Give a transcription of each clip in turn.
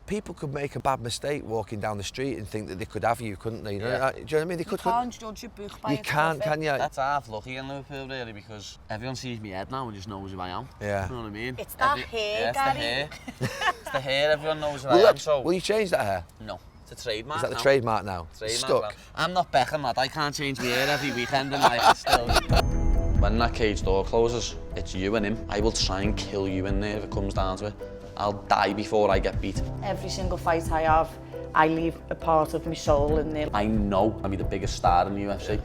people could make a bad mistake walking down the street and think that they could have you, couldn't they? You know, Yeah. do you know what I mean? They You can't judge a book by You its can't, cover. can you? That's half lucky in Liverpool, really, because everyone sees me head now and just knows who I am. Yeah. You know what I mean? It's that hair, it's Gary. the hair. It's the hair, everyone knows who I am, so... Will you change that hair? No, it's a trademark Is that the now. trademark now? Trademark Stuck? now. I'm not Beckham, lad. I can't change my hair every weekend in life still. When that cage door closes, it's you and him. I will try and kill you in there if it comes down to it. I'll die before I get beat. Every single fight I have, I leave a part of my soul in there. I know I'll be the biggest star in the UFC.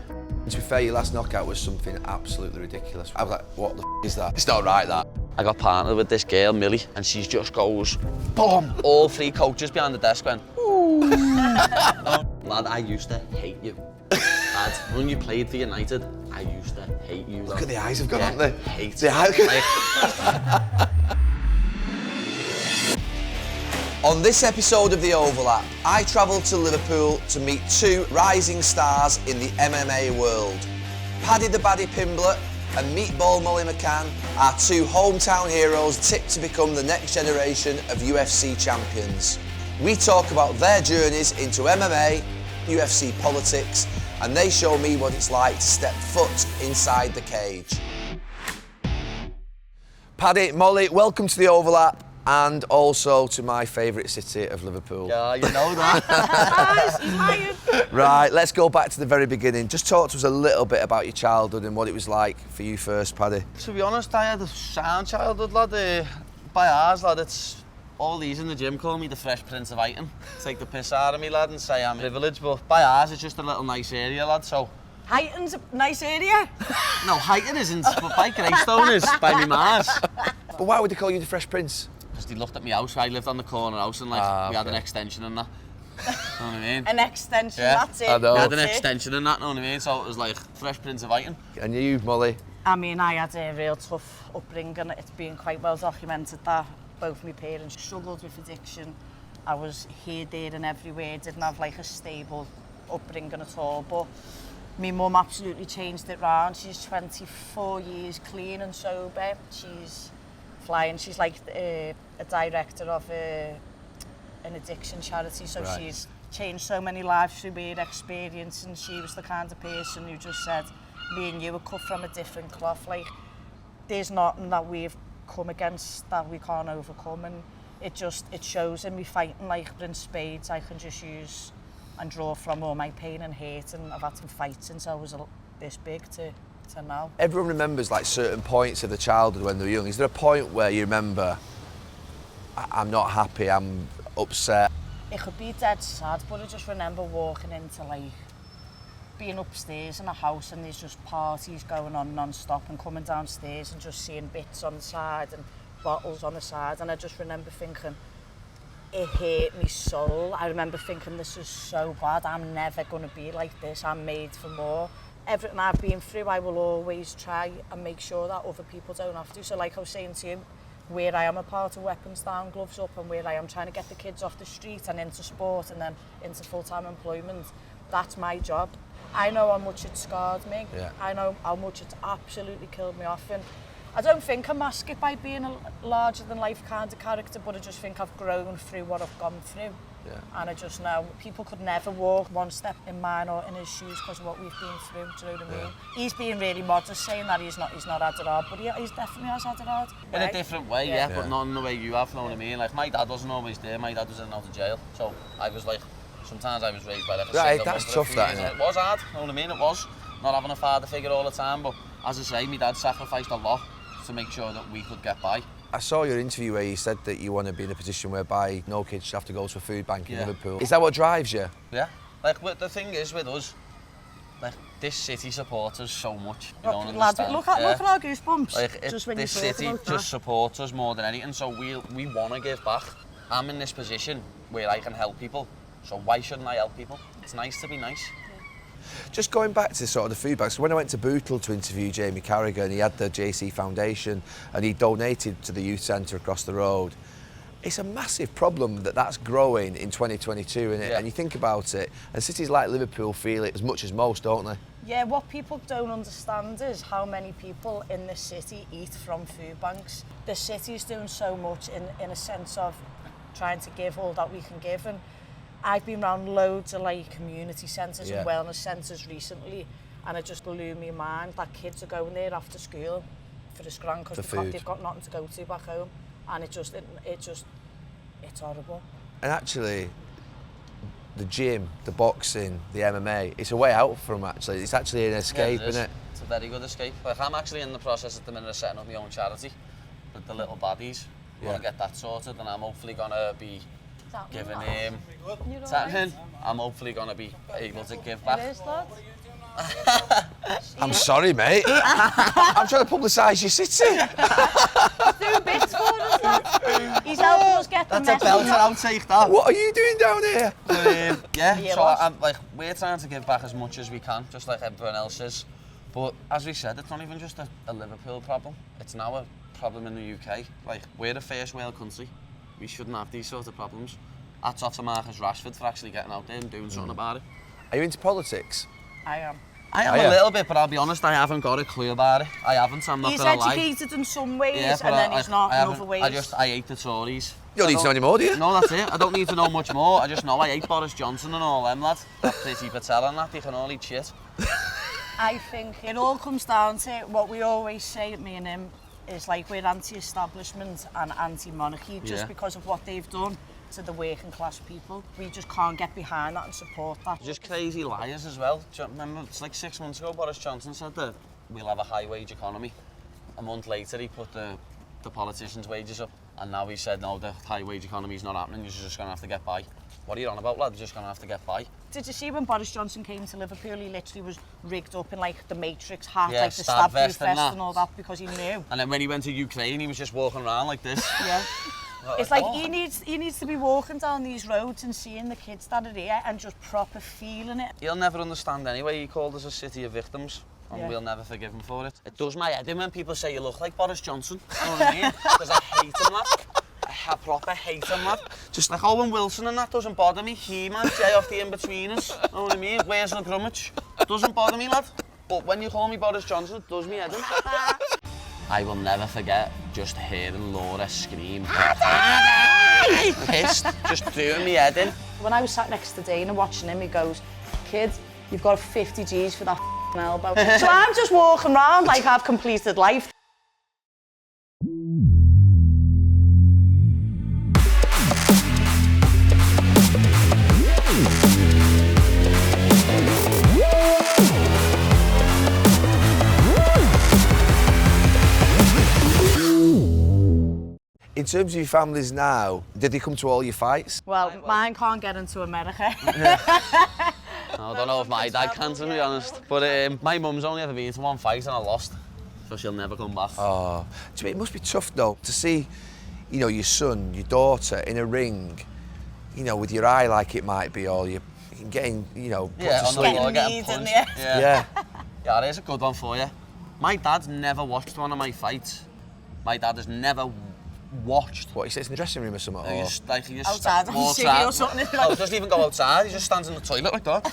To be fair, your last knockout was something absolutely ridiculous. I was like, what the is that? It's not right, that. I got partnered with this girl, Millie, and she just goes, boom! All three coaches behind the desk went, ooh. Lad, I used to hate you. Lad, when you played for United, I used to hate you. Look at the eyes have gone, haven't they? Hate The eyes. On this episode of The Overlap, I travelled to Liverpool to meet two rising stars in the MMA world. Paddy the Baddy Pimblett and Meatball Molly McCann are two hometown heroes tipped to become the next generation of UFC champions. We talk about their journeys into MMA, UFC politics, and they show me what it's like to step foot inside the cage. Paddy, Molly, welcome to The Overlap. And also to my favourite city of Liverpool. Yeah, you know that. He's lying. Right, let's go back to the very beginning. Just talk to us a little bit about your childhood and what it was like for you first, Paddy. To be honest, I had a sound childhood, lad. By ours, lad, it's all these in the gym call me the Fresh Prince of Iton. Take the piss out of me, lad, and say I'm privileged, but by ours, it's just a little nice area, lad, so... Heighton's a nice area. No, Heighton isn't, but by Greystone is, by me Mars. But why would they call you the Fresh Prince? Because they looked at my house. I lived on the corner house and we had an extension and that. You know what I mean? An extension, Yeah. that's it. I know. We had an That's it. extension and that, you know what I mean? So it was like Fresh Prince of Iton. And you, Molly? I mean, I had a real tough upbringing. It's been quite well documented that both my parents struggled with addiction. I was here, there and everywhere. Didn't have like a stable upbringing at all. But my mum absolutely changed it round. She's 24 years clean and sober. She's flying. She's like a director of an addiction charity. So Right. she's changed so many lives through her experience. And she was the kind of person who just said, me and you are cut from a different cloth. Like, there's nothing that we've come against that we can't overcome, and it shows in me fighting like in spades. I can just use and draw from all my pain and hate, and I've had to fight since I was this big to now. Everyone remembers like certain points of the childhood when they were young. Is there a point where you remember, I'm not happy, I'm upset? It could be dead sad, but I just remember walking into like being upstairs in a house and there's just parties going on non-stop, and coming downstairs and just seeing bits on the side and bottles on the side, and I just remember thinking, it hurt me soul. I remember thinking, this is so bad, I'm never going to be like this, I'm made for more. Everything I've been through, I will always try and make sure that other people don't have to. So like I was saying to you, where I am a part of Weapons Down, Gloves Up, and where I am trying to get the kids off the street and into sport and then into full-time employment, that's my job. I know how much it scarred me. Yeah. I know how much it's absolutely killed me off. And I don't think I mask it by being a larger-than-life kind of character, but I just think I've grown through what I've gone through. Yeah. And I just know people could never walk one step in mine or in his shoes because of what we've been through. Do you know what I mean? He's being really modest saying that he's not had it hard, but he's definitely has had it hard. In a different way, yeah, but Yeah. not in the way you have, you know what I mean? Like, my dad wasn't always there, my dad was in and out of jail, so I was like, sometimes I was raised by like a Right, single that's mum for a tough, few that, years, isn't and it was hard, you know what I mean? It was, not having a father figure all the time, but as I say, my dad sacrificed a lot to make sure that we could get by. I saw your interview where you said that you want to be in a position whereby no kids should have to go to a food bank in Yeah. Liverpool. Is that what drives you? Yeah, like the thing is with us, like this city supports us so much. You don't Lads, understand. look at our goosebumps. Like just when this you talk city about just that. supports us more than anything, so we want to give back. I'm in this position where I can help people, so why shouldn't I help people? It's nice to be nice. Just going back to sort of the food banks, when I went to Bootle to interview Jamie Carragher, he had the JC Foundation and he donated to the youth centre across the road. It's a massive problem that's growing in 2022, isn't it? Yeah. And you think about it, and cities like Liverpool feel it as much as most, don't they? Yeah, what people don't understand is how many people in this city eat from food banks. The city's doing so much in a sense of trying to give all that we can give. And I've been around loads of like community centres and wellness centres recently, and it just blew me mind that kids are going there after school for the scran because they've got nothing to go to back home, and it's horrible. And actually, the gym, the boxing, the MMA, it's a way out for them actually. It's actually an escape, isn't it? It's a very good escape. Like, I'm actually in the process at the minute of setting up my own charity with the little baddies. I want to get that sorted, and I'm hopefully going to be giving him... I'm hopefully going to be able to give back. It is, lad. I'm sorry, mate. I'm trying to publicise your city. Doing bits for us, lad. He's helping us get the message. That's a belter, I'll take that. What are you doing down here? Yeah, so we're trying to give back as much as we can, just like everyone else is. But as we said, it's not even just a Liverpool problem. It's now a problem in the UK. Like, we're a first world country. We shouldn't have these sort of problems. Hats off to Marcus Rashford for actually getting out there and doing something about it. Are you into politics? I am. I am a little bit, but I'll be honest, I haven't got a clue about it. I haven't, I'm not he's going to lie. He's educated in some ways, and then he's not in other ways. I hate the Tories. You don't need to know any more, do you? No, that's it. I don't need to know much more. I just know I hate Boris Johnson and all them, lad. That Priti Patel and that, they can all eat shit. I think it all comes down to what we always say, me and him, is like we're anti-establishment and anti-monarchy just because of what they've done to the working class people. We just can't get behind that and support that. Just crazy liars as well. Do you remember, it's like 6 months ago, Boris Johnson said that we'll have a high wage economy. A month later, he put the politicians' wages up, and now he said, no, the high wage economy is not happening, you're just going to have to get by. What are you on about, lad? You're just going to have to get by. Did you see when Boris Johnson came to Liverpool, he literally was rigged up in like the Matrix hat, like the stab vest and all that, because he knew. And then when he went to Ukraine, he was just walking around like this. Yeah. It's like he needs to be walking down these roads and seeing the kids that are here and just proper feeling it. He'll never understand anyway. He called us a city of victims, and we'll never forgive him for it. It does my head in when people say you look like Boris Johnson. You know what I mean? Because I hate him, lad. I proper hate him, lad. Just like Owen Wilson and that doesn't bother me. He-Man, Jay off the in-betweeners. You know what I mean? Where's the Grummage? Doesn't bother me, lad. But when you call me Boris Johnson, it does me head in. I will never forget just hearing Laura scream. Pissed, just doing me head in. When I was sat next to Dana watching him, he goes, "Kid, you've got 50 G's for that elbow." So I'm just walking around like I've completed life. In terms of your families now, did they come to all your fights? Well, mine can't get into America. I don't know if my dad can, to be honest. But my mum's only ever been to one fight and I lost. So she'll never come back. Oh, to me, it must be tough though, to see, you know, your son, your daughter in a ring, you know, with your eye like it might be, or you're getting, you know, put to sleep. Getting punched. Yeah, there's a good one for you. My dad's never watched one of my fights. My dad has never watched. What, he sits in the dressing room or something? He just outside on TV or something. No, he doesn't even go outside, he just stands in the toilet like that.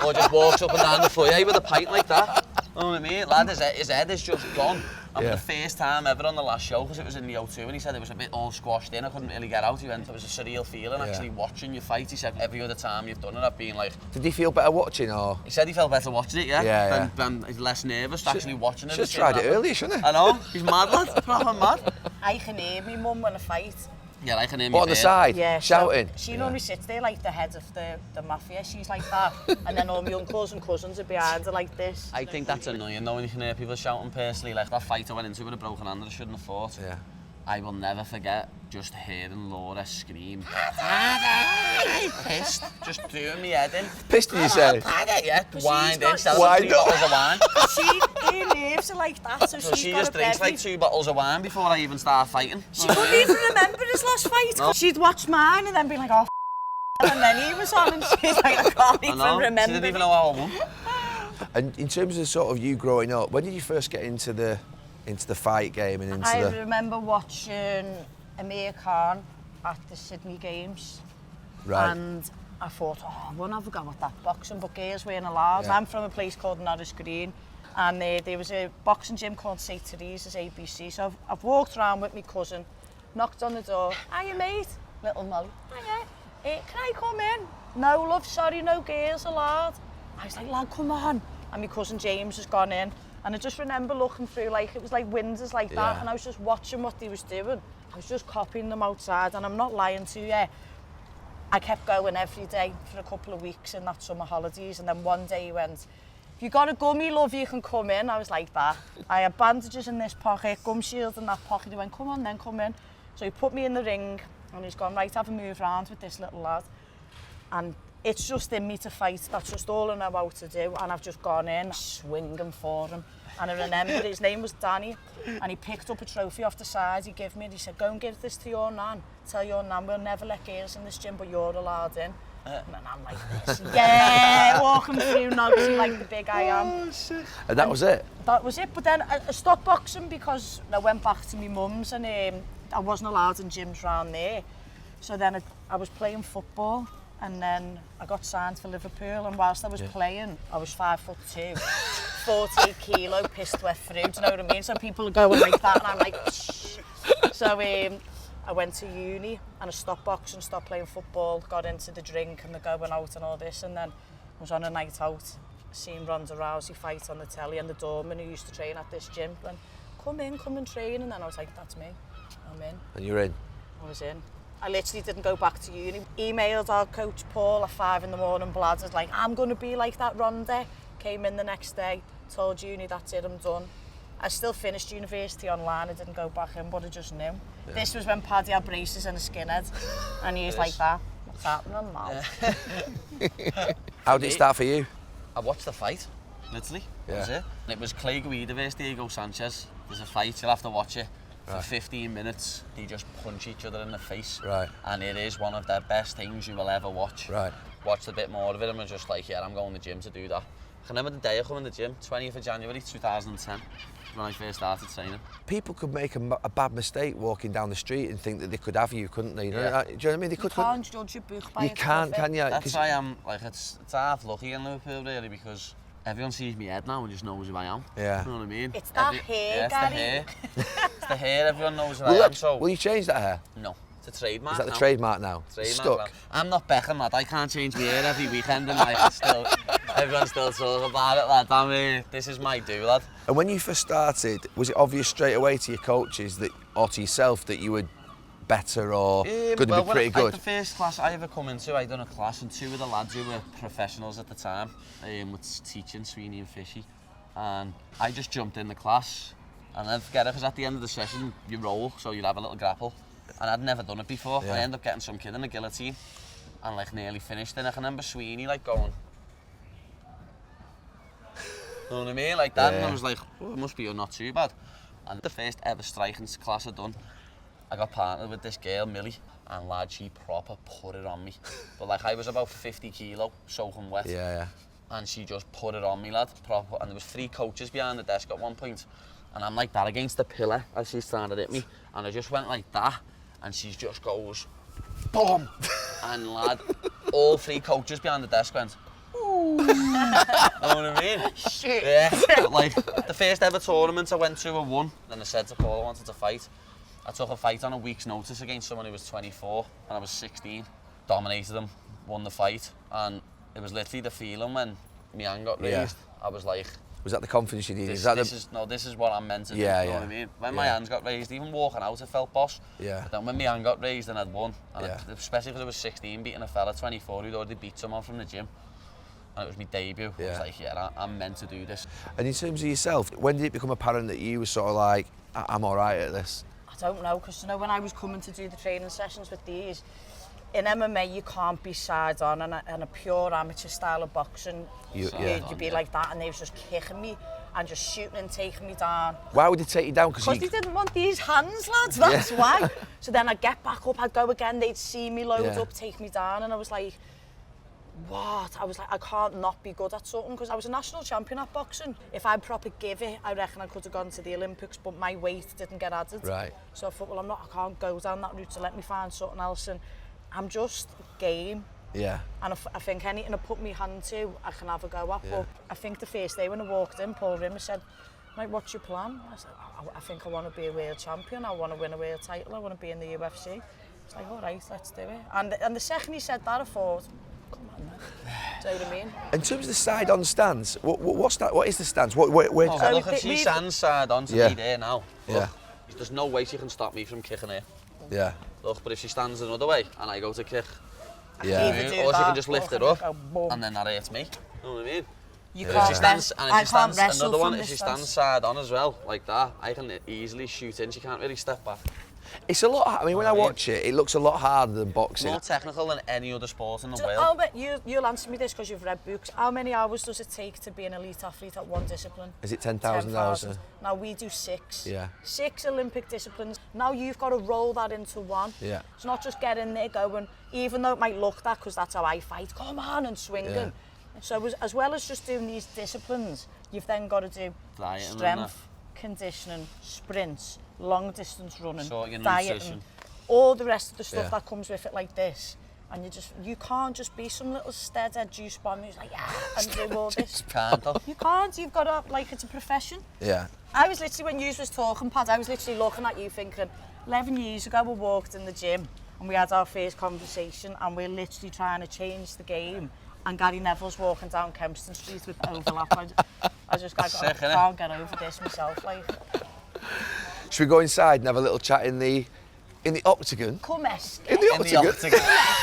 Or just walks up and down the foyer with a pint like that. You know what I mean? Lad, his head is just gone. And for the first time ever on the last show, because it was in the O2, and he said it was a bit all squashed in, I couldn't really get out. He went, it was a surreal feeling actually watching you fight. He said every other time you've done it, I've been like... Did he feel better watching, or...? He said he felt better watching it, than he's less nervous actually watching it. Should have tried it earlier, shouldn't he? I know, he's mad, lad, proper mad. I can hear my mum when I fight. Yeah, I can hear me. What, on the side? Yeah. Shouting? So she normally sits there like the head of the mafia, she's like that. And then all my uncles and cousins are behind her like this. I think that's annoying though when you can hear people shouting personally. Like that fight I went into with a broken hand that I shouldn't have fought. Yeah. I will never forget just hearing Laura scream. Pissed, just doing me head in. Pissed, did you say? Yeah, whined in, selling 2 bottles of wine. Her nerves are like that, so she just drinks like 2 bottles of wine before I even start fighting. She couldn't even remember his last fight. No. She'd watch mine and then be like, oh, and then he was on and she's like, I can't even remember. She didn't even know how I won. And in terms of sort of you growing up, when did you first get into the fight game and into I remember watching Amir Khan at the Sydney Games. Right. And I thought, oh, I won't have a go at that boxing, but girls weren't allowed. Yeah. I'm from a place called Norris Green, and there was a boxing gym called St. Teresa's ABC. So I've walked around with my cousin, knocked on the door. Hiya, mate. Little Molly. Can I come in? No, love, sorry, no girls allowed. I was like, lad, come on. And my cousin James has gone in. And I just remember looking through, like, it was like windows like that, and I was just watching what they was doing. I was just copying them outside, and I'm not lying to you. I kept going every day for a couple of weeks in that summer holidays, and then one day he went, if you got a gummy, love, you can come in. I was like that. I had bandages in this pocket, gum shield in that pocket. He went, come on then, come in. So he put me in the ring, and he's gone, right, have a move around with this little lad. And it's just in me to fight. That's just all I know how to do. And I've just gone in, swinging for him. And I remember his name was Danny, and he picked up a trophy off the side he gave me, and he said, go and give this to your nan. Tell your nan we'll never let girls in this gym, but you're allowed in. And I'm like this, yeah, walking through noggin like the big I am. Oh, shit. And that was it? That was it, but then I stopped boxing because I went back to my mum's, and I wasn't allowed in gyms around there. So then I was playing football, and then I got signed for Liverpool, and whilst I was playing, I was 5'2", 40 kilo, pissed wet through, do you know what I mean? So people are going like that, and I'm like, shh. So I went to uni, and I stopped boxing, stopped playing football, got into the drink and the going out and all this, and then I was on a night out, seeing Ronda Rousey fight on the telly, and the doorman who used to train at this gym went, come and train, and then I was like, that's me, I'm in. And you're in? I was in. I literally didn't go back to uni. Emailed our coach Paul at 5 in the morning, bladders, like, I'm going to be like that Ronda. Came in the next day, told uni, that's it, I'm done. I still finished university online, I didn't go back in, but I just knew. Yeah. This was when Paddy had braces and a skinhead, and he was like that. What's happening now? How did it start for you? I watched the fight, literally, that was it. And it was Clay Guida versus Diego Sanchez. There's a fight, you'll have to watch it. For 15 minutes, they just punch each other in the face. Right. And it is one of the best things you will ever watch. Right. Watched a bit more of it and was just like, yeah, I'm going to the gym to do that. I can remember the day I come in the gym, 20th of January 2010, when I first started training. People could make a bad mistake walking down the street and think that they could have you, couldn't they? You know, do you know what I mean? They can't judge a book by its cover. Can you? That's why I'm, like, it's half lucky in Liverpool, really, because everyone sees me head now and just knows who I am. Yeah. You know what I mean? It's that hair, Gary. Yeah, it's the hair. It's the hair, everyone knows who I am, so... Will you change that hair? No. It's a trademark. Is that the trademark now? Stuck? Now. I'm not Beckham, lad. I can't change my hair every weekend and like, everyone's still talking about it, lad. This is my do, lad. And when you first started, was it obvious straight away to your coaches that, or to yourself that you were better or going to be pretty good? The first class I ever come into, I done a class, and 2 of the lads who were professionals at the time was teaching, Sweeney and Fishy, and I just jumped in the class, and then forget it, because at the end of the session you roll, so you'd have a little grapple, and I'd never done it before. I ended up getting some kid in a guillotine, and like nearly finished it. I can remember Sweeney like going, you know what I mean, like that, and I was like, oh, it must be not too bad. And the first ever striking class I'd done, I got partnered with this girl, Millie, and lad, she proper put it on me. But like, I was about 50 kilo, soaking wet. Yeah. And she just put it on me, lad, proper. And there was 3 coaches behind the desk at one point, and I'm like that against the pillar as she's trying to hit me, and I just went like that, and she just goes, boom! And lad, all 3 coaches behind the desk went, ooh. You know what I mean? Shit. Yeah. Like, the first ever tournament I went to, I won. Then I said to Paul I wanted to fight. I took a fight on a week's notice against someone who was 24, and I was 16. Dominated him, won the fight, and it was literally the feeling when my hand got raised. I was like... Was that the confidence you needed? This is what I'm meant to do, you know what I mean? When my hands got raised, even walking out, I felt boss. But then when my hand got raised and I'd won, and especially because I was 16, beating a fella 24 who'd already beat someone from the gym, and it was my debut, I was like, yeah, I'm meant to do this. And in terms of yourself, when did it become apparent that you were sort of like, I'm all right at this? I don't know, because you know, when I was coming to do the training sessions with these, in MMA you can't be side on, and a pure amateur style of boxing, you'd be like that, and they was just kicking me and just shooting and taking me down. Why would they take you down? Because they didn't want these hands, lads, that's why. So then I'd get back up, I'd go again, they'd see me load up, take me down, and I was like, what? I was like, I can't not be good at something, because I was a national champion at boxing. If I'd proper give it, I reckon I could have gone to the Olympics, but my weight didn't get added. Right. So I thought, well, I can't go down that route, so let me find something else, and I'm just game. Yeah. And I think anything I put my hand to, I can have a go at. But I think the first day when I walked in, Paul Rimmer said, like, what's your plan? I said, I think I want to be a world champion, I want to win a world title, I want to be in the UFC. It's like, all right, let's do it. And the second he said that, I thought, come on, man. Do you know what I mean? In terms of the side-on stance, what's that? What is the stance? Where Oh, look, if she stands side on to me there now, yeah. Look, there's no way she can stop me from kicking her. Yeah. Look, but if she stands another way and I go to kick, Yeah. or she can just lift it up and then that hurts me. You know what I mean? You If can't she stands, and if she stands wrestle another one, from if she distance. stands side on as well, like that, I can easily shoot in. She can't really step back. It's a lot. I mean, when I watch it, it looks a lot harder than boxing. More technical than any other sport in the world. I'll bet you'll answer me this because you've read books. How many hours does it take to be an elite athlete at one discipline? Is it 10,000 hours? Now we do 6. Yeah. 6 Olympic disciplines. Now you've got to roll that into one. Yeah. It's not just getting there going, even though it might look that because that's how I fight, come on and swinging. Yeah. So as well as just doing these disciplines, you've then got to do Dieting and strength, conditioning, sprints, long distance running, Sorting your dieting, nutrition. all the rest of the stuff Yeah. that comes with it like this. And you can't just be some little steadhead juice bomb who's like, yeah, and do all this. Can't though. You can't, you've got to, like, it's a profession. Yeah. I was literally, when you was talking, Pad, I was literally looking at you thinking, 11 years ago we walked in the gym and we had our first conversation and we're literally trying to change the game. And Gary Neville's walking down Kempston Street with overlap. I just can't get over this myself. Like. Should we go inside and have a little chat in the octagon? Come esque. In the octagon?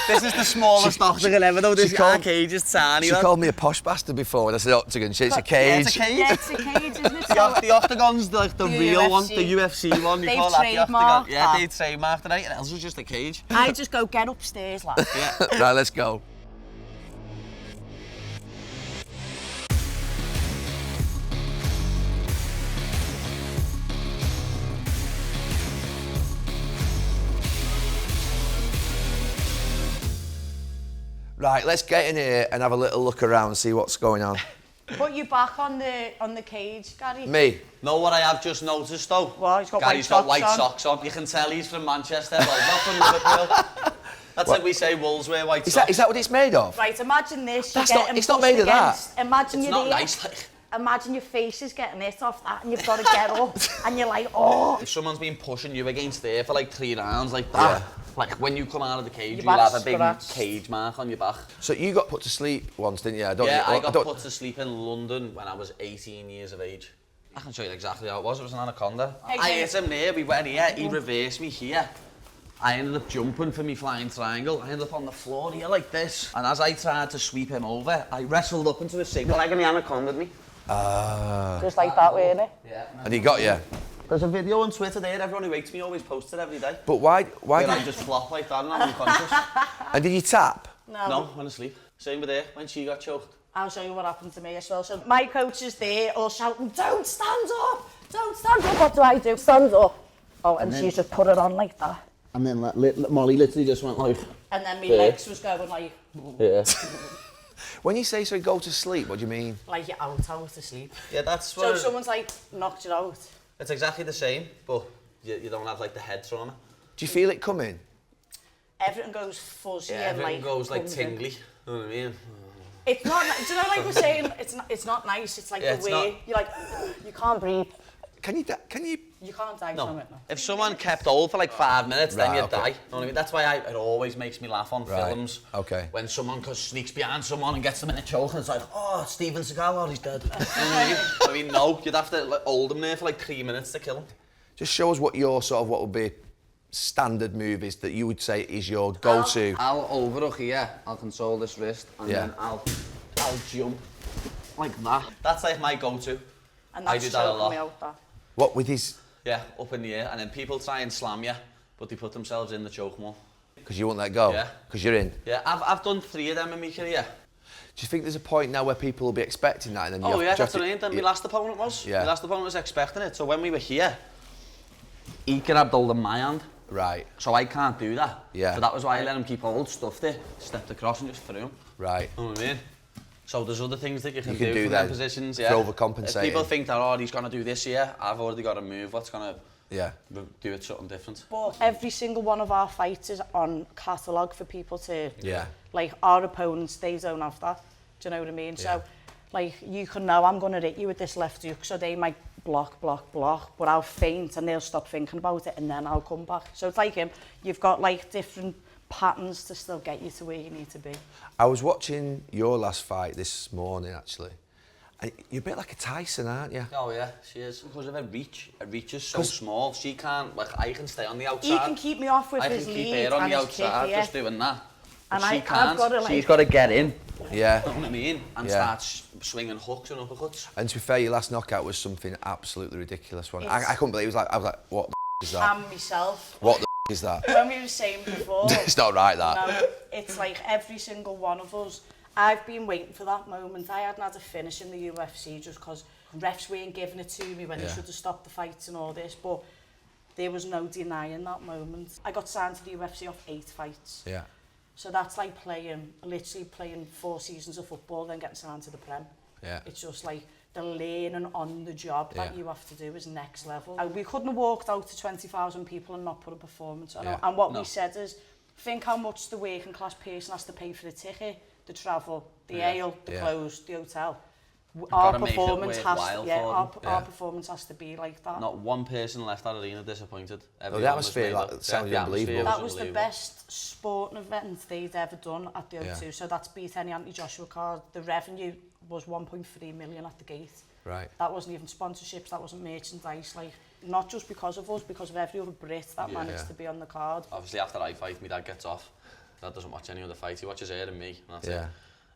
This is the smallest octagon ever though. This cage is tiny. She called me a posh bastard before when I said octagon. It's a cage. Yeah, it's a cage, isn't it? The octagon's like the real UFC. one, the UFC one. You They've call that the octagon. trademarked Yeah, that. they trademarked it. Anything else was just a cage. I just go, get upstairs, lad. Yeah. Right, let's go. Right, let's get in here and have a little look around and see what's going on. Put your back on the cage, Gary. Me? Know what I have just noticed though? Well, he's got Gary's white got white socks on. socks on. You can tell he's from Manchester, well, not from Liverpool. That's like we say Wolves wear white socks. Is that what it's made of? Right, imagine this. That's you're not- getting it's not pushed made of that. against- Imagine It's you're not there. nice. Like, Imagine your face is getting hit off that and you've got to get up and you're like, oh. if someone's been pushing you against there for like 3 rounds like that, like when you come out of the cage, Your you'll have a back's big scratched. cage mark on your back. So you got put to sleep once, didn't you? I don't- got put to sleep in London when I was 18 years of age. I can show you exactly how it was. It was an anaconda. Hey, I hey. hit him there, we went here, he reversed me here. I ended up jumping for me flying triangle. I ended up on the floor here like this. And as I tried to sweep him over, I wrestled up into a single leg and the anaconda me. Just like that, weren't it? Yeah. And he got you. There's a video on Twitter there, everyone who hates me always posts it every day. But why Where I did, just flop like that and I'm unconscious. and did you tap? No, went asleep. Same with her, when she got choked. I'll show you what happened to me as well. So my coach is there all shouting, don't stand up! Don't stand up! What do I do? Stand up! Oh, and she's just put it on like that. And then Molly literally just went like... And then my Yeah. legs was going like, Yeah. When you say so go to sleep, what do you mean? like you're out of sleep. Yeah, that's So what... someone's like, knocked you out. It's exactly the same, but you don't have like the head trauma. Do you feel it coming? Everything goes fuzzy Yeah, and everything like... goes like comes in. tingly. You know what I mean? It's not, do you know, like we're saying, it's not nice. It's like Yeah, the it's way, not- you're like, you can't breathe. Can you? You can't die No. from it. No. If someone kept hold for like 5 minutes, then Right, you'd okay. die. You know what I mean? That's why it always makes me laugh on Right, films. okay. When someone sneaks behind someone and gets them in a choke and it's like, oh, Steven Seagal, oh, he's dead. You know what I mean? I mean, no, you'd have to like, hold him there for like 3 minutes to kill him. Just show us what would be standard movies that you would say is your go-to. I'll overhook here, I'll control this wrist, and Yeah. then I'll jump like that. That's like my go-to. And I that's do that a choking lot. me out, that. What with his? Yeah, up in the air, and then people try and slam you, but they put themselves in the choke more. Because you won't let go. Yeah. Because you're in. Yeah, I've done 3 of them in my career. Do you think there's a point now where people will be expecting that and then you Oh have, yeah, do you have that's what I mean. Then my last opponent was. Yeah. My last opponent was expecting it. So when we were here, he grabbed hold of my hand. Right. So I can't do that. Yeah. So that was why I let him keep hold, stuffed it, stepped across and just threw him. Right. You know what I mean? So there's other things that you can, You can do from that them positions. for Yeah. overcompensating. If people think that, oh, he's going to do this here, I've already got a move. What's going to Yeah. do it something different? But every single one of our fights is on catalogue for people to... Yeah. Like, our opponents, they don't have that. Do you know what I mean? Yeah. So, like, you can know I'm going to hit you with this left hook, so they might block, but I'll faint and they'll stop thinking about it and then I'll come back. So it's like him, you've got like different patterns to still get you to where you need to be. I was watching your last fight this morning, actually. And you're a bit like a Tyson, aren't you? Oh yeah, she is. Because of her reach. Her reach is so small. She can't, like, I can stay on the outside. He can keep me off with his lead I can keep her on and the his outside, kick, just doing that. But And she I've can't. got to, like... She's got to get in. Yeah. You know what I mean? And start swinging hooks and uppercuts. And to be fair, your last knockout was something absolutely ridiculous. I couldn't believe it. I was like, what the is that? And myself. What the is that? When we were saying before... It's not right, that. No, it's like every single one of us. I've been waiting for that moment. I hadn't had a finish in the UFC just because refs weren't giving it to me when they should have stopped the fights and all this, but there was no denying that moment. I got signed to the UFC off 8 fights. Yeah. So that's like literally playing 4 seasons of football, then getting signed to the Prem. Yeah. It's just like the learning on the job that you have to do is next level. We couldn't have walked out to 20,000 people and not put a performance on. Yeah. And what we said is, think how much the working class person has to pay for the ticket, the travel, the ale, the clothes, the hotel. Our performance has to be like that. Not one person left that arena disappointed. The atmosphere sounded unbelievable. That was the best sporting event they'd ever done at the O2. So that's beat any anti-Joshua card. The revenue was 1.3 million at the gate. Right. That wasn't even sponsorships, that wasn't merchandise. Like, not just because of us, because of every other Brit that managed to be on the card. Obviously, after I fight, my dad gets off. Dad doesn't watch any other fight. He watches her and me. And that's it.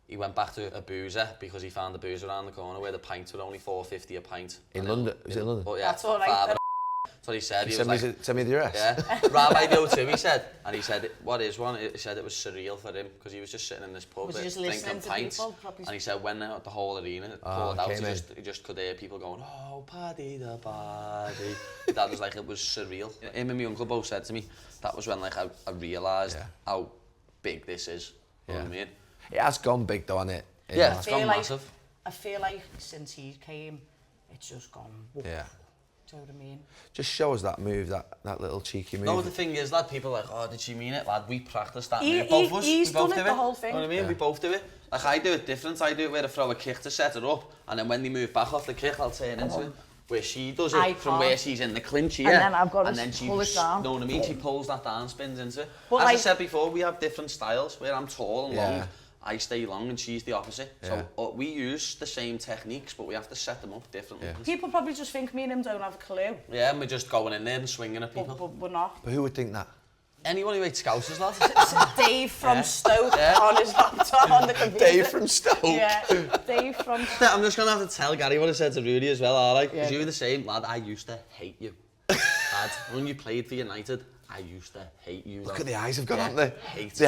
He went back to a boozer because he found a boozer around the corner where the pints were only $4.50 a pint. In London? Was it in London? But yeah, that's all right. That's what he said. He was like, send me the address. Yeah, Rabbi O2, he said. And he said, what is one? He said it was surreal for him because he was just sitting in this pub drinking pints. And he said when the whole arena poured out, he just could hear people going, oh, Paddy the Baddy. That was like, it was surreal. Him and my uncle both said to me, that was when like I realised how big this is. You know what I mean? It has gone big though, hasn't it? Yeah, it's gone massive. I feel like since he came, it's just gone. Whoop. Yeah. Do you know what I mean? Just show us that move, that little cheeky move. No, the thing is, lad, people are like, oh, did she mean it? Lad, we practice that move. Both of us, we both do it. The whole thing. You know what I mean? We both do it. Like, I do it different. I do it where I throw a kick to set her up, and then when they move back off the kick, I'll turn into it. Where she does it from where she's in the clinch here. And then I've got to pull it down. You know what I mean? She pulls that down, spins into it. But as I said before, we have different styles. Where I'm tall and long, I stay long and she's the opposite. So we use the same techniques, but we have to set them up differently. Yeah. People probably just think me and him don't have a clue. Yeah, and we're just going in there and swinging at people. But we're not. But who would think that? Anyone who hates Scousers, lad. Dave from Stoke on his laptop on the computer. Dave from Stoke? Yeah, Dave from Stoke. I'm just going to have to tell Gary what I said to Rudy as well, alright? Because you were the same, lad. I used to hate you. Lad, when you played for United, I used to hate you. Look at the eyes have gone, haven't they? Hate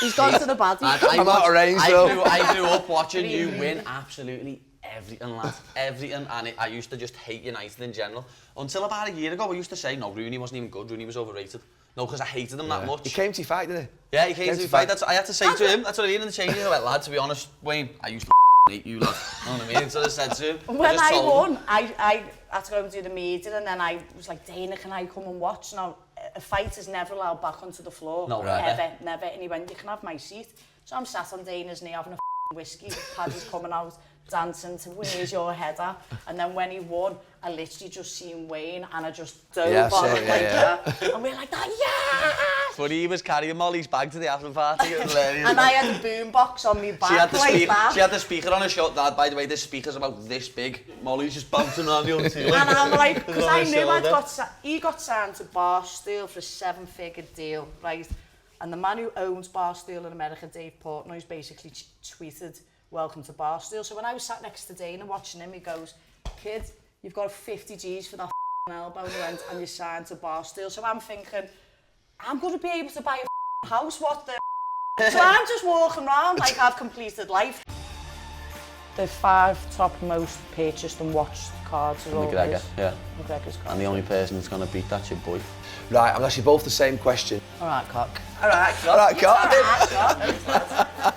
He's gone to the Baddy. I'm out of range, though. I grew up watching you win absolutely everything, lad. Everything. And I used to just hate United in general. Until about a year ago, I used to say, no, Rooney wasn't even good. Rooney was overrated. No, because I hated him that much. He came to your fight, didn't he? Yeah, he came to your fight. I had to say to him, that's what I mean in the changing room. I went, lad, to be honest, Wayne, I used to hate you, lad. You know what I mean? So I said to him. When I won, I had to go and do the meeting, and then I was like, Dana, can I come and watch? Now, a fight is never allowed back onto the floor. No, never. And he went, you can have my seat. So I'm sat on Dana's knee having a whiskey. Paddy's coming out, dancing to where's your header. And then when he won, I literally just seen Wayne and I just dove on it like that. And we're like that, yeah! Funny, he was carrying Molly's bag to the after party. And I had a boombox on me back. She had the speaker on her shoulder. Dad, by the way, this speaker's about this big. Molly's just bouncing around the ceiling. And I'm like, because I knew he got signed to Barstool for a 7-figure deal, right? And the man who owns Barstool in America, Dave Portnoy's basically tweeted, welcome to Barstool. So when I was sat next to Dana watching him, he goes, kid, you've got 50 G's for that elbow and you're signed to Barstool. So I'm thinking, I'm going to be able to buy a house, what the So I'm just walking around like I've completed life. The 5 top most purchased and watched cards are always McGregor, McGregor's cards. And the only person that's going to beat that's your boy. Right, I'm actually both the same question. All right, cock. All right, cock. All right, cock.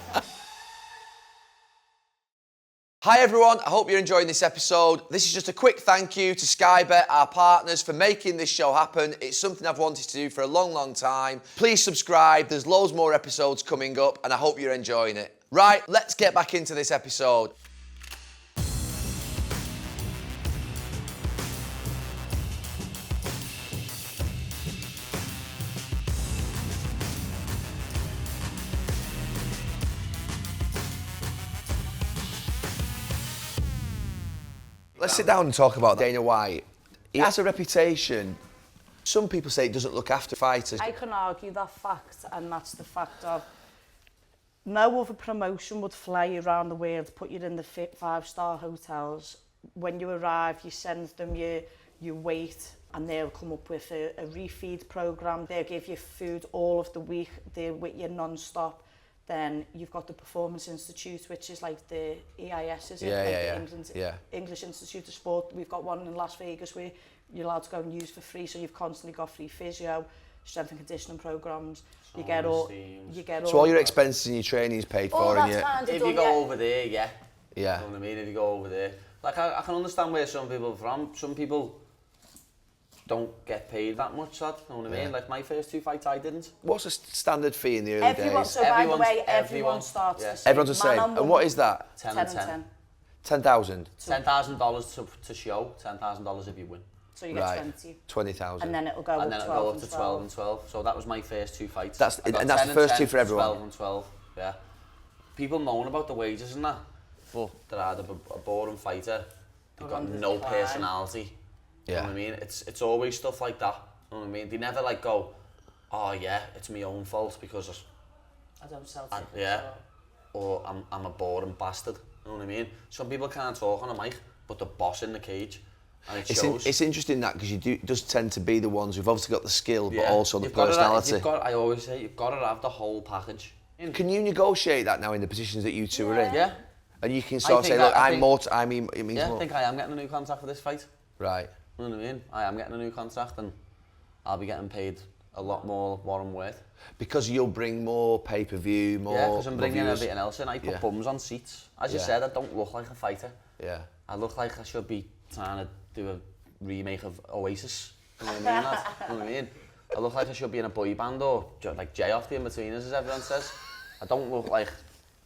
Hi everyone, I hope you're enjoying this episode. This is just a quick thank you to Skybet, our partners, for making this show happen. It's something I've wanted to do for a long, long time. Please subscribe, there's loads more episodes coming up and I hope you're enjoying it. Right, let's get back into this episode. Let's sit down and talk about Dana White. He has a reputation. Some people say he doesn't look after fighters. I can argue that fact, and that's the fact of no other promotion would fly you around the world, put you in the 5-star hotels. When you arrive, you send them your weight, and they'll come up with a refeed program. They'll give you food all of the week. They're with you non-stop. Then you've got the Performance Institute, which is like the EIS, is it? The English Institute of Sport. We've got one in Las Vegas where you're allowed to go and use for free, so you've constantly got free physio, strength and conditioning programs. You get all. So all your expenses and your training is paid for, and if you go over there, yeah. Yeah. You know what I mean? If you go over there, like I can understand where some people are from. Some people don't get paid that much, lad. You know what I mean? Like my first 2 fights, I didn't. What's the standard fee in the early days? So by the way, everyone starts the same. Everyone's the same. And what is that? 10 and 10. 10,000. $10,000 to show. $10,000 if you win. So you get 20. 20,000. And then it'll go and up then 12 it'll go and up to 12. 12 and 12. So that was my first 2 fights. That's the first 2 for everyone. 12 and 12. Yeah. People moan about the wages and that, but they're either a boring fighter. They've got no personality. You know what I mean? It's always stuff like that. You know what I mean? They never like go, oh yeah, it's my own fault because I don't sell tickets. Yeah. Or I'm a boring bastard. You know what I mean? Some people can't talk on a mic, but the boss in the cage. And it shows. It's interesting that because it does tend to be the ones who've obviously got the skill, but also the personality. I always say you've got to have the whole package. Can you negotiate that now in the positions that you two are in? Yeah. And you can sort of say, look, I mean, it means more. I think I am getting a new contract for this fight. Right. You know what I mean? I am getting a new contract and I'll be getting paid a lot more what I'm worth. Because you'll bring more pay-per-view, more... Yeah, because I'm bringing everything else in. I put bums on seats. As you said, I don't look like a fighter. Yeah. I look like I should be trying to do a remake of Oasis. You know what I mean, lad? You know what I mean? I look like I should be in a boy band or like Jay off the in-betweeners, as everyone says. I don't look like...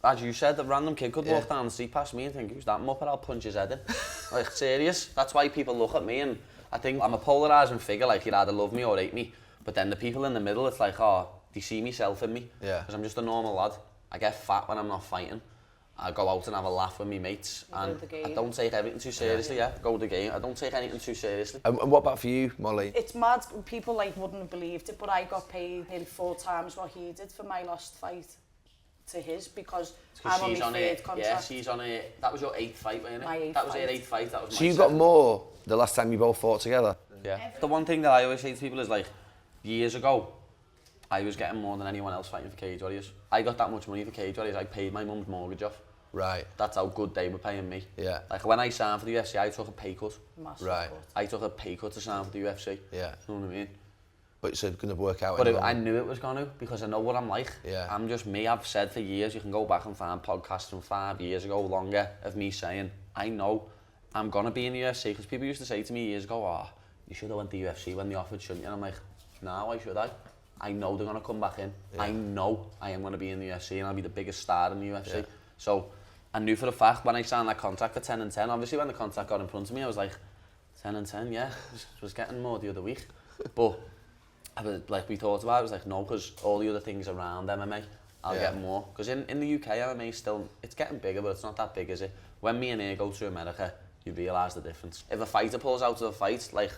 As you said, a random kid could walk down the street past me and think, who's that muppet? I'll punch his head in. Like, serious. That's why people look at me, and I think I'm a polarising figure, like, you'd either love me or hate me. But then the people in the middle, it's like, oh, they see myself in me. Yeah. Because I'm just a normal lad. I get fat when I'm not fighting. I go out and have a laugh with my mates, and I don't take everything too seriously, go the game. I don't take anything too seriously. And what about for you, Molly? It's mad. People, like, wouldn't have believed it, but I got paid nearly 4 times what he did for my last fight to his, because I'm on my 3rd contract. Yeah, she's on it. That was your 8th fight, wasn't it? My 8th That was fight. your 8th fight. That was So you got more the last time you both fought together? Yeah. The one thing that I always say to people is, like, years ago, I was getting more than anyone else fighting for Cage Warriors. I got that much money for Cage Warriors, I paid my mum's mortgage off. Right. That's how good they were paying me. Yeah. Like, when I signed for the UFC, I took a pay cut. Massive Right. cut. I took a pay cut to sign for the UFC. Yeah. You know what I mean? But it's going to work out. But I knew it was going to, because I know what I'm like. Yeah. I'm just me. I've said for years, you can go back and find podcasts from 5 years ago, longer, of me saying, I know I'm going to be in the UFC. Because people used to say to me years ago, oh, you should have went to the UFC when they offered, shouldn't you? And I'm like, no, why should I? I know they're going to come back in. Yeah. I know I am going to be in the UFC and I'll be the biggest star in the UFC. Yeah. So I knew for a fact when I signed that contract for 10 and 10, obviously when the contract got in front of me, I was like, 10 and 10, yeah, was getting more the other week. But like we talked about, I was like, no, because all the other things around MMA, I'll get more. Because in the UK, MMA still, it's getting bigger, but it's not that big, is it? When me and her go to America, you realise the difference. If a fighter pulls out of a fight, like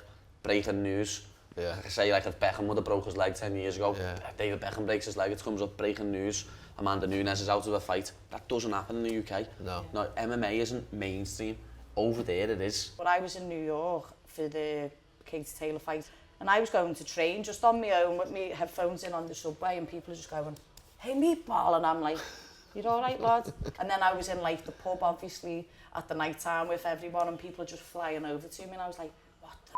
breaking news, like I say, like if Beckham would have broke his leg 10 years ago, if David Beckham breaks his leg, it comes up breaking news, Amanda Nunes is out of a fight. That doesn't happen in the UK. No, MMA isn't mainstream. Over there it is. But I was in New York for the Katie Taylor fight, and I was going to train just on my own with my headphones in on the subway, and people are just going, hey, Meatball, and I'm like, you're all right, lad? And then I was in like the pub, obviously, at the night time with everyone, and people are just flying over to me, and I was like, what the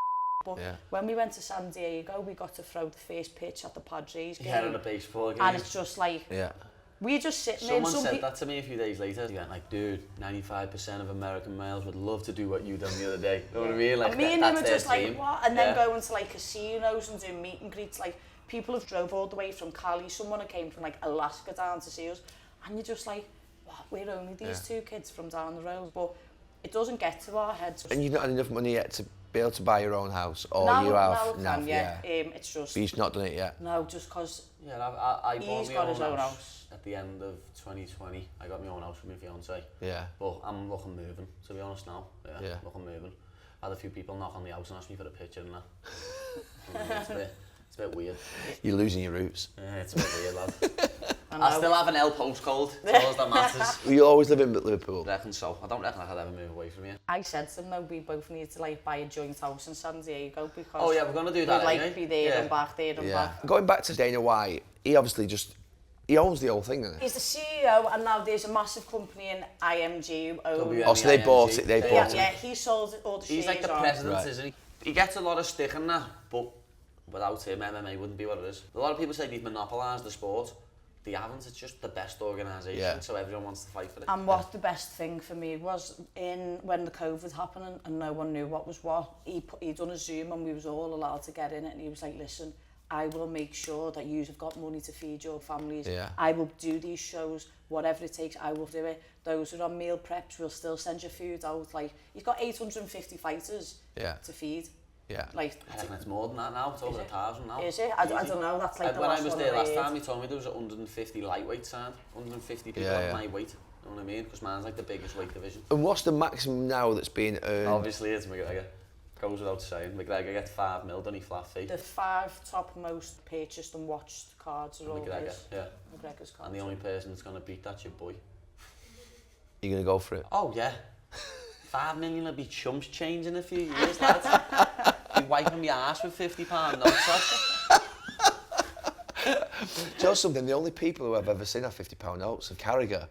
But when we went to San Diego, we got to throw the first pitch at the Padres game. Yeah, on a baseball game. And it's just like, we're just sitting there. Someone said that to me a few days later. They went like, dude, 95% of American males would love to do what you done the other day. You know what I mean? Like, and me and him were just dream. like, what? And then going to like casinos and doing meet and greets. Like, people have drove all the way from Cali. Someone who came from like Alaska down to see us. And you're just like, what? We're only these two kids from down the road. But it doesn't get to our heads. And you've not had enough money yet be able to buy your own house, or No, you have? no, I can, yeah. It's just... But you've not done it yet? No, just because Yeah, I bought he's my got his own house house. at the end of 2020. I got my own house with my fiance. Yeah. But I'm looking moving, to be honest now. Yeah. Looking moving. I had a few people knock on the house and ask me for a picture and that. It's a bit weird. You're losing your roots. Yeah, it's a bit weird, lad. I still have an L postcode, it's all that matters. Will you always live in Liverpool? I reckon so. I don't reckon I could ever move away from here. I said to them, though, we both need to like buy a joint house in San Diego because Oh yeah, we're going to do that we'd like anyway. be there and back, there and back. Going back to Dana White, he obviously he owns the whole thing, doesn't he? He's the CEO, and now there's a massive company in IMG who own... Oh, so they bought it, Yeah, he sold all the shares. He's like the on. president, isn't he? He gets a lot of stick in that, but without him, MMA wouldn't be what it is. A lot of people say he's monopolised the sport. They haven't, it's just the best organisation, so everyone wants to fight for it. And what the best thing for me was, when the COVID happened and no one knew what was what, he done a Zoom and we was all allowed to get in it, and he was like, listen, I will make sure that you have got money to feed your families. Yeah. I will do these shows, whatever it takes, I will do it. Those who are on meal preps will still send your food out. Like, he's got 850 fighters to feed. Yeah. Like, I reckon it's more than that now, it's over 1,000 now. Is it? I don't know, that's like the when last I was one there last heard. time, he told me there was 150 lightweight signed, 150 people at my weight. You know what I mean? Because mine's like the biggest weight division. And what's the maximum now that's being earned? Obviously it's McGregor. Goes without saying. McGregor gets 5 mil, doesn't he, flat fee? The 5 top most purchased and watched cards are all McGregor, his. yeah. McGregor's cards. And the only person that's going to beat that's your boy. You're going to go for it? Oh, yeah. 5 million will be chumps change in a few years, lads. Be wiping my ass with £50 notes, lads. Do you know something? The only people who I've ever seen have £50 notes are Carragher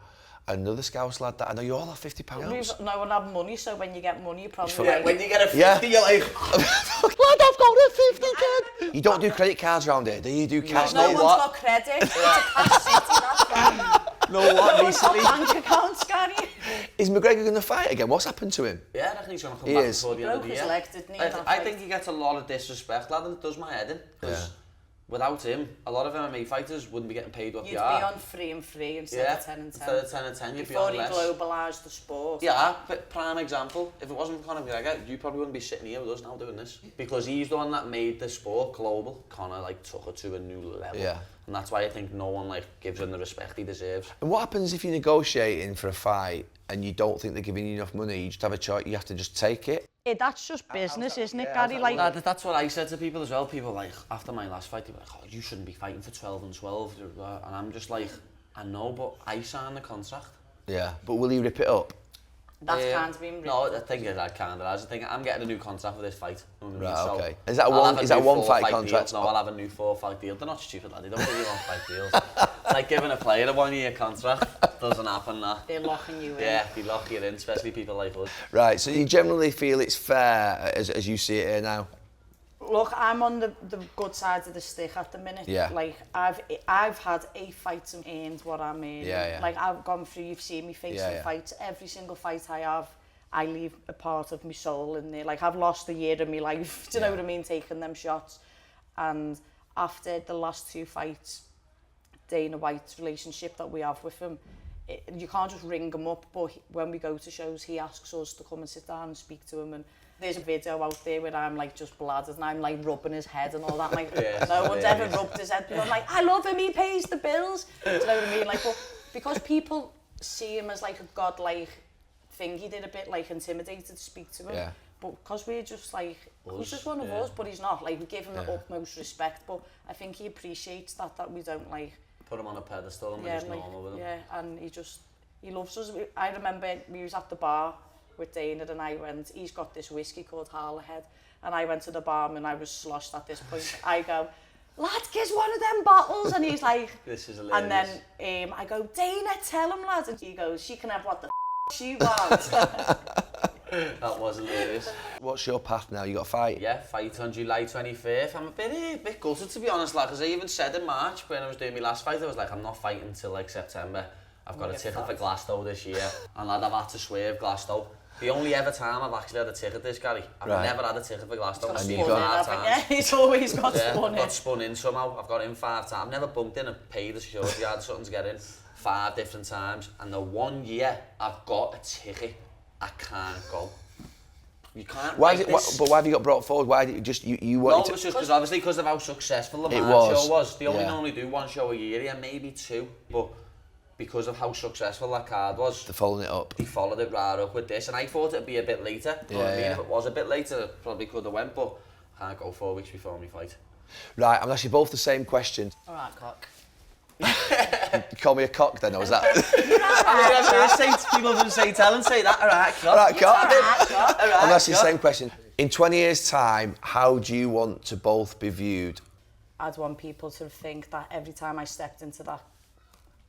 and another Scouse lad that I know you all have £50 notes. No one have money, so when you get money, you probably Yeah, when you get a 50, you're like, lad, I've got a 50, kid. You don't do credit cards around here, do you? Do cash? No one's got credit. It's a cash city, that's right. no what, recently? Bank accounts, Gary. Is McGregor going to fight again? What's happened to him? Yeah, I reckon he's going to come back before the end of the Broke his year. leg, didn't he? I think he gets a lot of disrespect, lad, and it does my head in. Because without him, a lot of MMA fighters wouldn't be getting paid what they are. You'd be on 3 and 3 instead of 10 and 10. Instead of 10 and 10, you'd be Before on he less. globalised the sport. Yeah, but prime example, if it wasn't for Conor McGregor, you probably wouldn't be sitting here with us now doing this. Because he's the one that made the sport global. Conor like took it to a new level. Yeah. And that's why I think no one like gives him the respect he deserves. And what happens if you're negotiating for a fight and you don't think they're giving you enough money? You just have a choice, you have to just take it? That's just business, isn't it, Gary? Like, That's what I said to people as well. People like, after my last fight, they were like, oh, you shouldn't be fighting for 12 and 12. And I'm just like, I know, but I signed the contract. Yeah, but will he rip it up? that's can't be ripped. No, the thing is, I can't. I was thinking, I'm getting a new contract for this fight. You know what I mean? Right, So okay. Is that a I'll one have fight deal. contract? No, I'll have a new 4-fight deal. They're not stupid, lad. They don't give you 1-fight deals. It's like giving a player a 1-year contract. Doesn't happen, that. They're locking you in. Yeah, they lock you in, especially people like us. Right, so you generally feel it's fair as you see it here now? Look, I'm on the good side of the stick at the minute. Yeah. Like, I've had 8 fights and earned what I'm earning. Yeah. Like, I've gone through, you've seen me facing fights. Every single fight I have, I leave a part of my soul in there. Like, I've lost a year of my life, do you know what I mean, taking them shots. And after the last 2 fights, Dana White's relationship that we have with him, you can't just ring him up, but when we go to shows, he asks us to come and sit down and speak to him. And there's a video out there where I'm like just bladdered and I'm like rubbing his head and all that. Like, no one's ever rubbed his head. People are like, I love him, he pays the bills. Do you know what I mean? Like, but because people see him as like a godlike thing, he did a bit like intimidated to speak to him. Yeah. But because we're just like, he's just one of us, but he's not. Like, we give him the utmost respect, but I think he appreciates that we don't like... Put him on a pedestal and we're just normal with him. Yeah, and he loves us. I remember we was at the bar with Dana and I went, he's got this whiskey called Harlowhead, and I went to the bar and I was sloshed at this point. I go, lad, give one of them bottles, and he's like... This is hilarious. And then I go, Dana, tell him, lad, and he goes, she can have what the she wants. That was hilarious. What's your path now? You got a fight? Yeah, fight on July 25th. I'm a bit gutted, to be honest, like, because I even said in March when I was doing my last fight, I was like, I'm not fighting until like September. I've got a ticket for Glasgow this year, and lad, I've had to swerve Glasgow. The only ever time I've actually had a ticket this, Gary. I've never had a ticket for Glasgow. And you got... Yeah, he's always got spun in. I've got spun in somehow. I've got in 5 times. I've never bunked in and paid a security guard something to get in 5 different times. And the 1 year I've got a ticket, I can't go. You can't. Why like did it, but why have you got brought forward? Why did you just you wanted No, it was just because obviously because of how successful the It March was, show was. They only yeah. normally do one show a year, yeah, maybe two. But because of how successful that card was, They're following it up. they followed it right up with this. And I thought it'd be a bit later. You know what I mean? Yeah. If it was a bit later, it probably could have went. But I can't go 4 weeks before my fight. Right, I'm actually both the same question. All right, cock. You call me a cock then, or was that? People from St. Helens say that. All right, cock. All right, cock. All right, I'm actually the cock. same question. In 20 years' time, how do you want to both be viewed? I'd want people to think that every time I stepped into that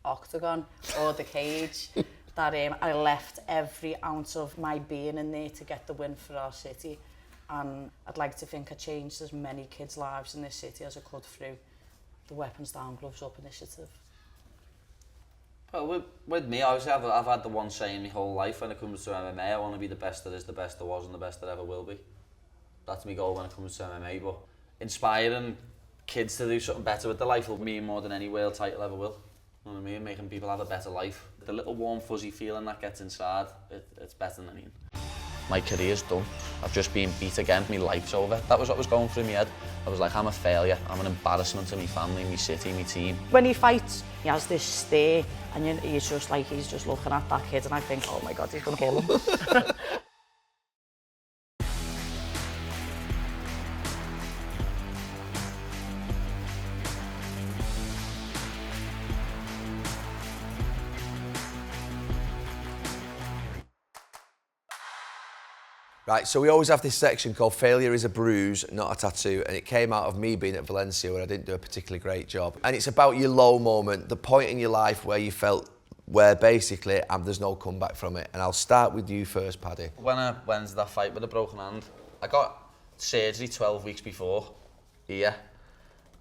octagon or the cage, that I left every ounce of my being in there to get the win for our city. And I'd like to think I changed as many kids' lives in this city as I could through the Weapons Down, Gloves Up initiative. Well, with me, obviously, I've had the one saying my whole life when it comes to MMA, I want to be the best that is, the best there was, and the best that ever will be. That's my goal when it comes to MMA, but inspiring kids to do something better with their life will mean more than any world title ever will. You know what I mean? Making people have a better life. The little warm, fuzzy feeling that gets inside, it's better than anything. My career's done. I've just been beat again. My life's over. That was what was going through my head. I was like, I'm a failure. I'm an embarrassment to my family, my city, my team. When he fights, he has this stare, and he's just looking at that kid, and I think, oh my God, he's going to kill him. Right, so we always have this section called Failure is a Bruise, Not a Tattoo, and it came out of me being at Valencia where I didn't do a particularly great job. And it's about your low moment, the point in your life where you felt, where basically there's no comeback from it. And I'll start with you first, Paddy. When I went to that fight with a broken hand, I got surgery 12 weeks before here,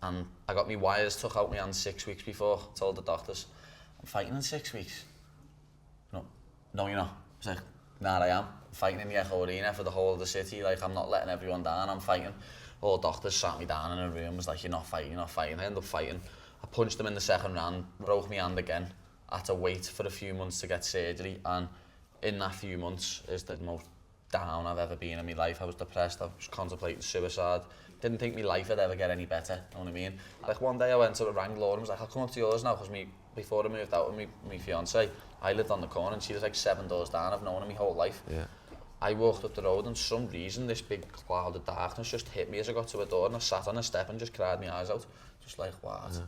and I got my wires took out my hand 6 weeks before. I told the doctors, I'm fighting in 6 weeks. No, you're not. I was like, nah, I am. I'm fighting in the Echo Arena for the whole of the city. Like, I'm not letting everyone down. I'm fighting. All the doctors sat me down in a room, was like, you're not fighting, you're not fighting. I ended up fighting. I punched them in the second round, broke my hand again. I had to wait for a few months to get surgery, and in that few months is the most down I've ever been in my life. I was depressed, I was contemplating suicide. Didn't think my life would ever get any better, you know what I mean? Like, one day I went to a Wrangler and was like, I'll come up to yours now, because before I moved out with my fiancée, I lived on the corner and she was like 7 doors down. I've known her my whole life. Yeah. I walked up the road and for some reason this big cloud of darkness just hit me as I got to a door, and I sat on a step and just cried my eyes out. Just like, what? Yeah.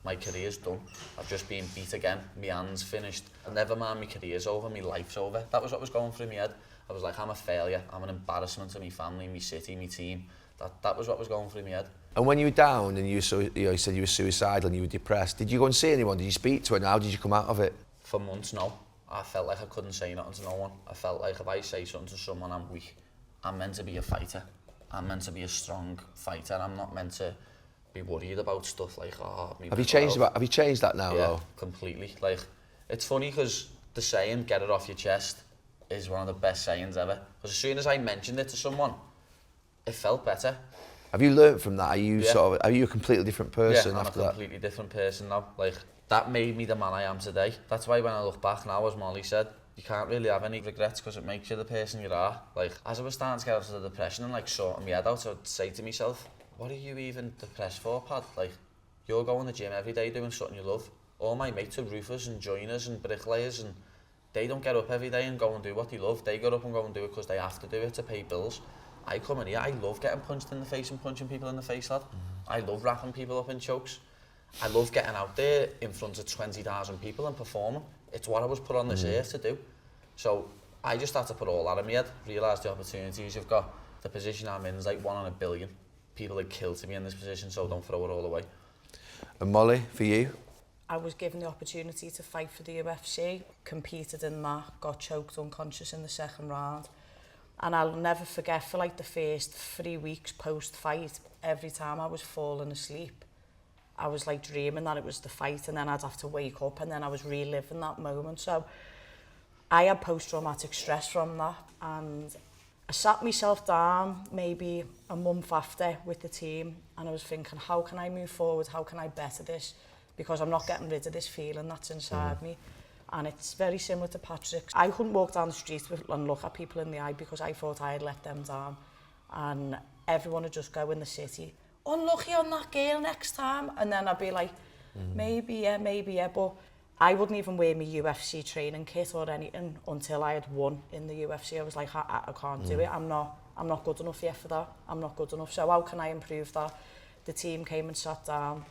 My career's done. I've just been beat again. My hand's finished. And never mind my career's over, my life's over. That was what was going through my head. I was like, I'm a failure. I'm an embarrassment to my family, my city, my team. That was what was going through my head. And when you were down and you said you were suicidal and you were depressed, did you go and see anyone? Did you speak to anyone? How did you come out of it? For months, no. I felt like I couldn't say nothing to no one. I felt like if I say something to someone, I'm weak. I'm meant to be a fighter. I'm meant to be a strong fighter. I'm not meant to be worried about stuff like, oh... Have you changed that now, though? Completely. Like, it's funny because the saying, get it off your chest, is one of the best sayings ever. Because as soon as I mentioned it to someone, it felt better. Have you learnt from that? Are you are you a completely different person after that? I'm a completely different person now. Like, that made me the man I am today. That's why when I look back now, as Molly said, you can't really have any regrets because it makes you the person you are. Like, as I was starting to get out of the depression and like sorting my head out, I would say to myself, what are you even depressed for, Pad? Like, you're going to the gym every day doing something you love. All my mates are roofers and joiners and bricklayers, and they don't get up every day and go and do what they love. They get up and go and do it because they have to do it to pay bills. I come in here, I love getting punched in the face and punching people in the face, lad. I love wrapping people up in chokes. I love getting out there in front of 20,000 people and performing. It's what I was put on this earth to do. So I just had to put all that in my head, realise the opportunities you've got. The position I'm in is like 1 in a billion. People would kill to be in this position, so don't throw it all away. And Molly, for you? I was given the opportunity to fight for the UFC, competed in that, got choked unconscious in the second round. And I'll never forget, for like the first 3 weeks post-fight, every time I was falling asleep, I was like dreaming that it was the fight, and then I'd have to wake up and then I was reliving that moment. So I had post-traumatic stress from that, and I sat myself down maybe a month after with the team, and I was thinking, how can I move forward? How can I better this? Because I'm not getting rid of this feeling that's inside me. And it's very similar to Patrick's. I couldn't walk down the street and look at people in the eye because I thought I had let them down. And everyone would just go in the city, unlucky on that girl next time. And then I'd be like, maybe, yeah. But I wouldn't even wear my UFC training kit or anything until I had won in the UFC. I was like, I can't do it. I'm not good enough yet for that. I'm not good enough. So how can I improve that? The team came and sat down.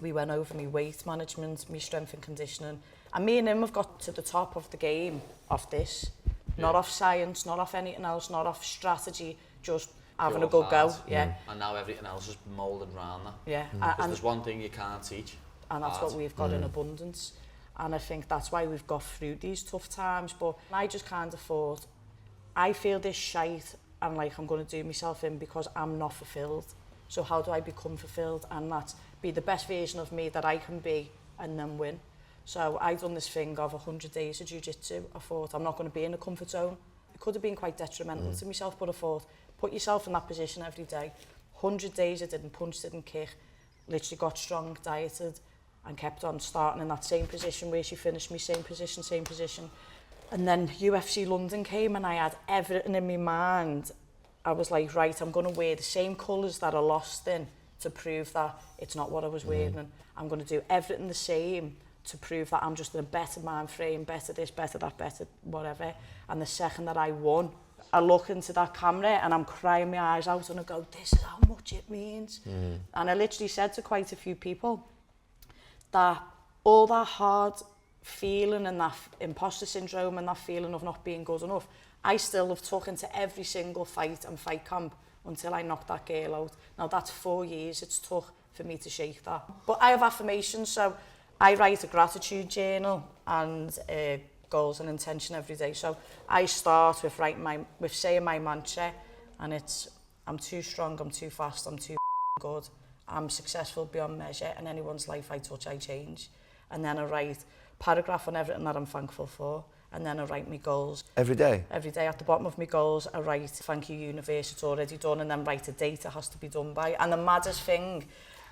We went over my weight management, my strength and conditioning. And me and him have got to the top of the game off this. Not off science, not off anything else, not off strategy, just having a good go. Yeah. And now everything else is moulded around that. Yeah. Because there's one thing you can't teach. And that's what we've got in abundance. And I think that's why we've got through these tough times. But I just kind of thought, I feel this shite and like I'm going to do myself in because I'm not fulfilled. So how do I become fulfilled? And that's be the best version of me that I can be and then win. So I've done this thing of 100 days of jiu-jitsu. I thought I'm not going to be in a comfort zone. It could have been quite detrimental to myself, but I thought, put yourself in that position every day. 100 days I didn't punch, didn't kick, literally got strong, dieted, and kept on starting in that same position where she finished me, same position. And then UFC London came and I had everything in my mind. I was like, right, I'm going to wear the same colours that I lost in to prove that it's not what I was wearing. I'm going to do everything the same to prove that I'm just in a better mind frame, better this, better that, better whatever. And the second that I won, I look into that camera and I'm crying my eyes out and I go, this is how much it means. And I literally said to quite a few people that all that hard feeling and that imposter syndrome and that feeling of not being good enough, I still have took into every single fight and fight camp until I knocked that girl out. Now that's 4 years it's took for me to shake that. But I have affirmations, so I write a gratitude journal and goals and intention every day. So I start with saying my mantra, and it's I'm too strong, I'm too fast, I'm too good, I'm successful beyond measure, and anyone's life I touch I change. And then I write a paragraph on everything that I'm thankful for. And then I write my goals. Every day? Every day. At the bottom of my goals, I write, thank you, universe, it's already done, and then write a date it has to be done by. And the maddest thing,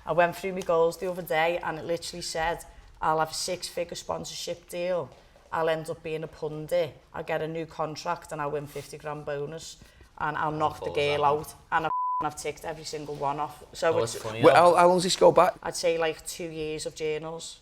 I went through my goals the other day, and it literally said, I'll have a 6-figure sponsorship deal, I'll end up being a pundit, I'll get a new contract, and I'll win 50 grand bonus, and I'll knock the girl out, and I've ticked every single one off. So it's funny. Well, how long does this go back? I'd say like 2 years of journals.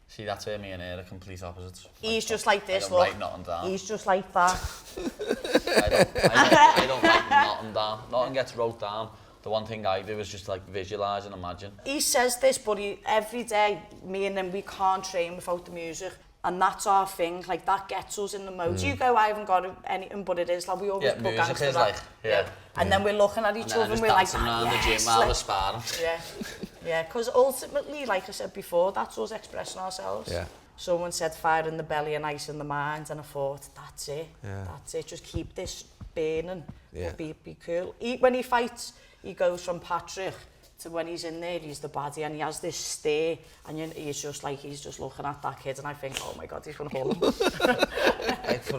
See, that's where me and her are complete opposites. He's just like this, I don't look. write nothing down. He's just like that. I don't write nothing down. Nothing gets wrote down. The one thing I do is just like visualise and imagine. He says this, but every day, me and him, we can't train without the music. And that's our thing, like that gets us in the mode. You go, I haven't got anything, but it is like we always put gangster rap. And then we're looking at each other and we're like, yes, the gym while we're sparring. Yeah, because ultimately, like I said before, that's us expressing ourselves. Yeah. Someone said fire in the belly and ice in the mind, and I thought, that's it. Yeah. That's it, just keep this burning, but be cool. When he fights, he goes from Patrick to when he's in there, he's the Baddy, and he has this stare, and he's just looking at that kid, and I think, oh my God, he's going to hold him.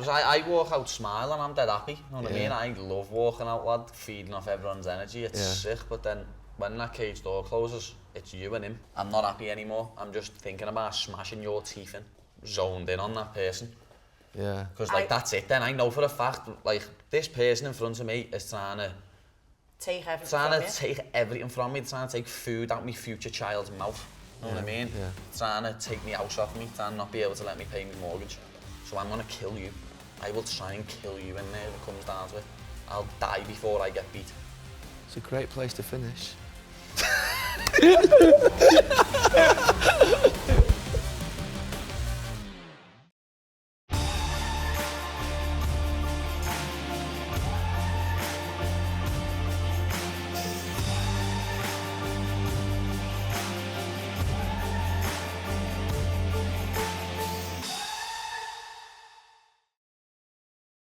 I walk out smiling, I'm dead happy, you know what I mean? I love walking out, lad, feeding off everyone's energy, it's sick, but then when that cage door closes, it's you and him. I'm not happy anymore, I'm just thinking about smashing your teeth in, zoned in on that person. Yeah. Because like that's it then, I know for a fact, like this person in front of me is trying to take everything from me, trying to take food out my future child's mouth, you know what I mean? Yeah. Trying to take me house off me, trying not be able to let me pay my mortgage. So I'm gonna kill you. I will try and kill you in there if it comes down to it. I'll die before I get beat. It's a great place to finish.